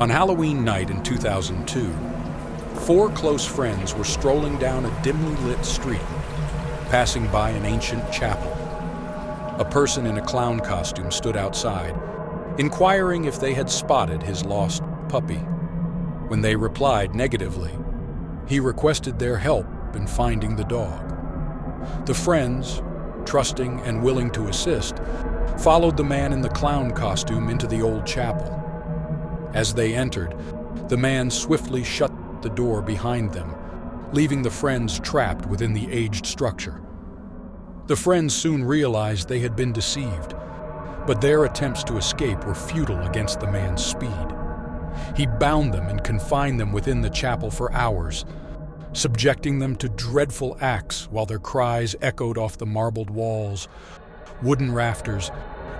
On Halloween night in 2002, four close friends were strolling down a dimly lit street, passing by an ancient chapel. A person in a clown costume stood outside, inquiring if they had spotted his lost puppy. When they replied negatively, he requested their help in finding the dog. The friends, trusting and willing to assist, followed the man in the clown costume into the old chapel. As they entered, the man swiftly shut the door behind them, leaving the friends trapped within the aged structure. The friends soon realized they had been deceived, but their attempts to escape were futile against the man's speed. He bound them and confined them within the chapel for hours, subjecting them to dreadful acts while their cries echoed off the marbled walls, wooden rafters,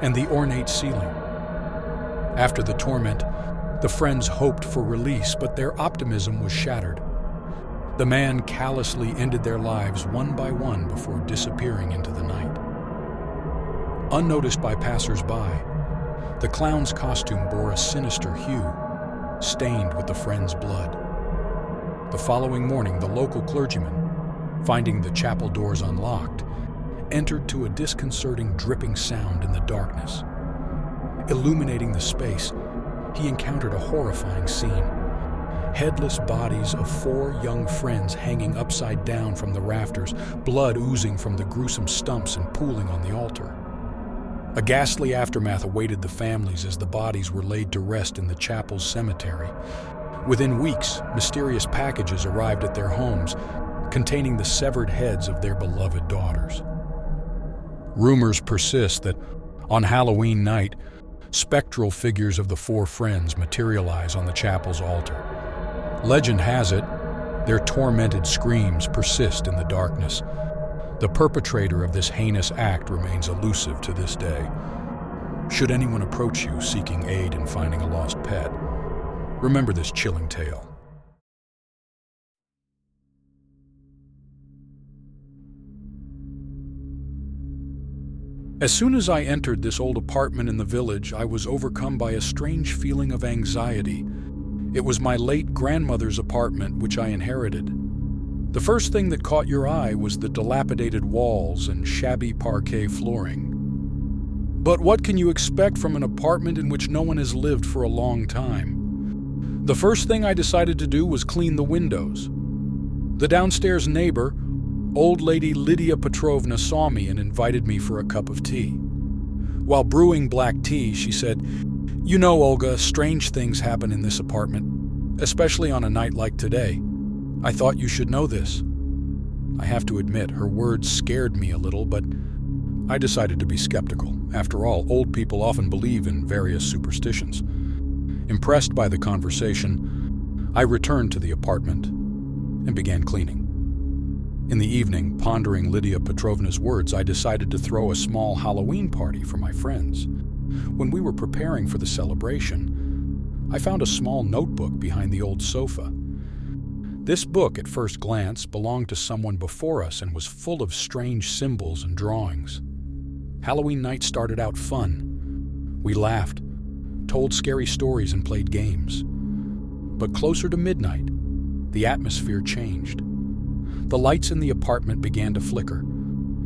and the ornate ceiling. After the torment, the friends hoped for release, but their optimism was shattered. The man callously ended their lives one by one before disappearing into the night. Unnoticed by passers-by, the clown's costume bore a sinister hue, stained with the friends' blood. The following morning, the local clergyman, finding the chapel doors unlocked, entered to a disconcerting dripping sound in the darkness. Illuminating the space, he encountered a horrifying scene. Headless bodies of four young friends hanging upside down from the rafters, blood oozing from the gruesome stumps and pooling on the altar. A ghastly aftermath awaited the families as the bodies were laid to rest in the chapel's cemetery. Within weeks, mysterious packages arrived at their homes, containing the severed heads of their beloved daughters. Rumors persist that on Halloween night, spectral figures of the four friends materialize on the chapel's altar. Legend has it, their tormented screams persist in the darkness. The perpetrator of this heinous act remains elusive to this day. Should anyone approach you seeking aid in finding a lost pet, remember this chilling tale. As soon as I entered this old apartment in the village, I was overcome by a strange feeling of anxiety. It was my late grandmother's apartment, which I inherited. The first thing that caught your eye was the dilapidated walls and shabby parquet flooring. But what can you expect from an apartment in which no one has lived for a long time? The first thing I decided to do was clean the windows. The downstairs neighbor, old lady Lydia Petrovna, saw me and invited me for a cup of tea. While brewing black tea, she said, "You know, Olga, strange things happen in this apartment, especially on a night like today. I thought you should know this." I have to admit, her words scared me a little, but I decided to be skeptical. After all, old people often believe in various superstitions. Impressed by the conversation, I returned to the apartment and began cleaning. In the evening, pondering Lydia Petrovna's words, I decided to throw a small Halloween party for my friends. When we were preparing for the celebration, I found a small notebook behind the old sofa. This book, at first glance, belonged to someone before us and was full of strange symbols and drawings. Halloween night started out fun. We laughed, told scary stories, and played games. But closer to midnight, the atmosphere changed. The lights in the apartment began to flicker.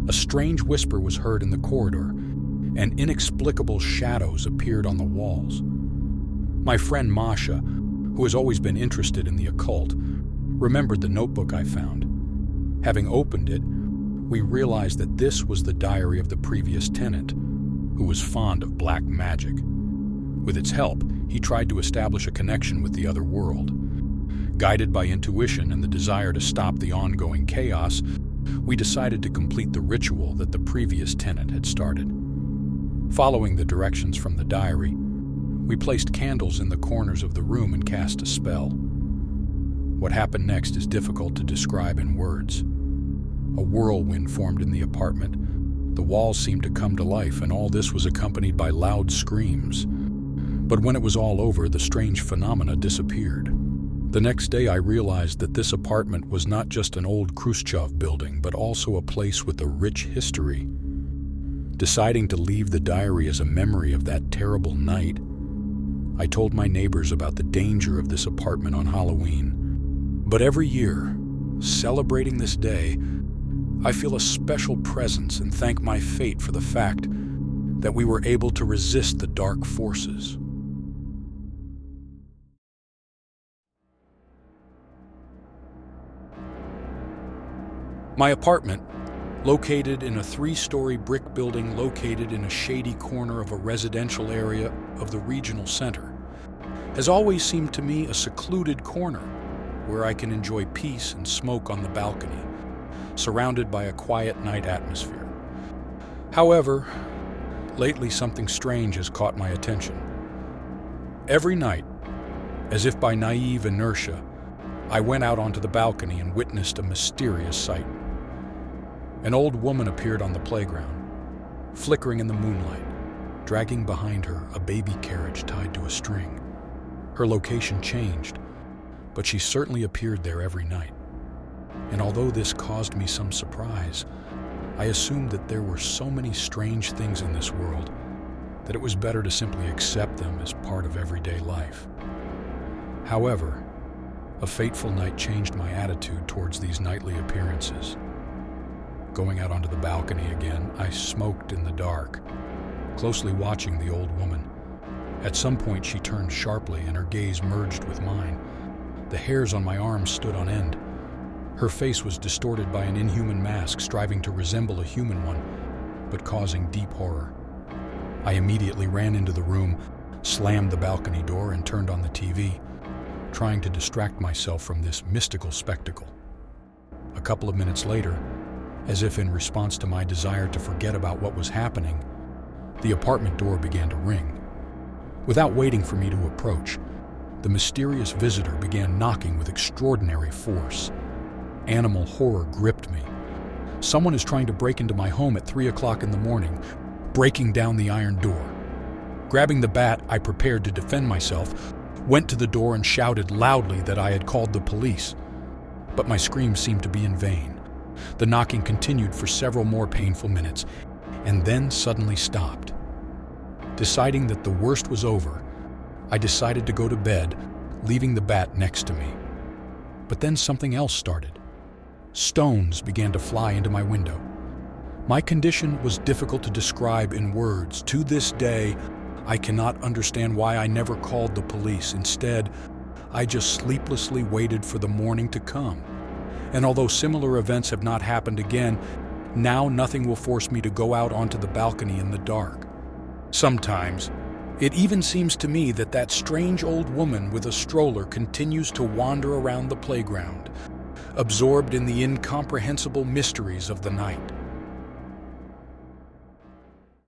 A strange whisper was heard in the corridor, and inexplicable shadows appeared on the walls. My friend Masha, who has always been interested in the occult, remembered the notebook I found. Having opened it, we realized that this was the diary of the previous tenant, who was fond of black magic. With its help, he tried to establish a connection with the other world. Guided by intuition and the desire to stop the ongoing chaos, we decided to complete the ritual that the previous tenant had started. Following the directions from the diary, we placed candles in the corners of the room and cast a spell. What happened next is difficult to describe in words. A whirlwind formed in the apartment. The walls seemed to come to life, and all this was accompanied by loud screams. But when it was all over, the strange phenomena disappeared. The next day, I realized that this apartment was not just an old Khrushchev building, but also a place with a rich history. Deciding to leave the diary as a memory of that terrible night, I told my neighbors about the danger of this apartment on Halloween. But every year, celebrating this day, I feel a special presence and thank my fate for the fact that we were able to resist the dark forces. My apartment, located in a 3-story brick building located in a shady corner of a residential area of the regional center, has always seemed to me a secluded corner where I can enjoy peace and smoke on the balcony, surrounded by a quiet night atmosphere. However, lately something strange has caught my attention. Every night, as if by naive inertia, I went out onto the balcony and witnessed a mysterious sight. An old woman appeared on the playground, flickering in the moonlight, dragging behind her a baby carriage tied to a string. Her location changed, but she certainly appeared there every night. And although this caused me some surprise, I assumed that there were so many strange things in this world that it was better to simply accept them as part of everyday life. However, a fateful night changed my attitude towards these nightly appearances. Going out onto the balcony again, I smoked in the dark, closely watching the old woman. At some point, she turned sharply and her gaze merged with mine. The hairs on my arms stood on end. Her face was distorted by an inhuman mask striving to resemble a human one, but causing deep horror. I immediately ran into the room, slammed the balcony door, and turned on the TV, trying to distract myself from this mystical spectacle. A couple of minutes later, as if in response to my desire to forget about what was happening, the apartment door began to ring. Without waiting for me to approach, the mysterious visitor began knocking with extraordinary force. Animal horror gripped me. Someone is trying to break into my home at 3 o'clock in the morning, breaking down the iron door. Grabbing the bat, I prepared to defend myself, went to the door and shouted loudly that I had called the police. But my screams seemed to be in vain. The knocking continued for several more painful minutes, and then suddenly stopped. Deciding that the worst was over, I decided to go to bed, leaving the bat next to me. But then something else started. Stones began to fly into my window. My condition was difficult to describe in words. To this day, I cannot understand why I never called the police. Instead, I just sleeplessly waited for the morning to come. And although similar events have not happened again, now nothing will force me to go out onto the balcony in the dark. Sometimes, it even seems to me that that strange old woman with a stroller continues to wander around the playground, absorbed in the incomprehensible mysteries of the night.